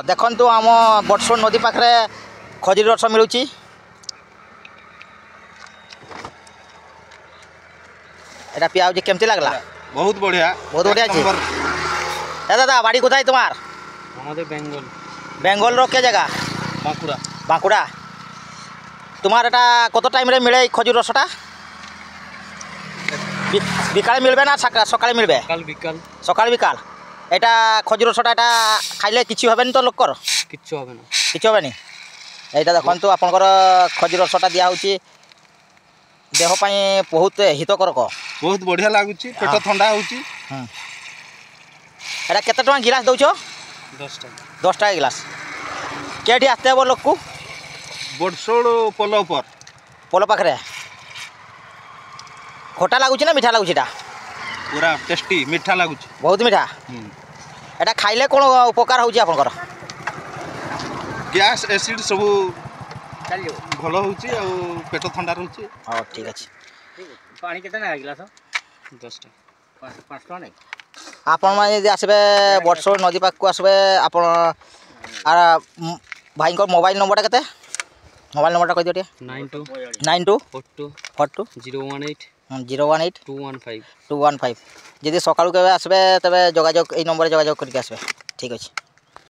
देखु आम बटसोल नदी पाखे खजुरी रस मिलूँ। एटा पिया केमती लगला? बहुत बढ़िया, बहुत बढ़िया अच्छे। दादा बाड़ी कथा है तुम्हार? बेंगल। बेंगल रो क्या जगह? बांकुड़ा। बांकुड़ा। तुम्हार एटा कत टाइम रे मिले खजुर रसटा? बिकाल मिलबे ना सकाळे मिलबे? सकाळ बिकाल। एटा खजुर रसटा एटा खाइले किछि होबेनी तो लोकर? किछि होबे ना। किछि होबेनी। एटा देखंतु आपनकर खजुर रसटा दिया होची देह पई बहुत हितकरक। बहुत बढ़िया लागुची, पेट ठंडा होची। एटा केते टका गिलास दउछो? 10 टाका। 10 टाका गिलास। केठी आते हो लोक को? बटसोल पोलो पर। पोलो पाखरे। खोटा लागुची ना मीठा लागुची एटा? पूरा टेस्टी मीठा लागुची। बहुत मीठा। एटा खाइले कोन उपकार होची आपनकर? गैस एसिड सब भलो होची आ पेट ठंडा रहउची। हां ठीक अछि। पानी केते ना गिलास? 10 टाका। 5 टका नै। आपण माने यदि आसबे बटसोल नदी पाक को आसबे आपण आ भाई को मोबाइल नंबर केते? मोबाइल नंबर कहि दियो टे। 92 42 018 215 215। यदि सकाळु केबे आसबे तबे जोगाजोग ए नंबर जोगाजोग करके आसबे। ठीक अछि।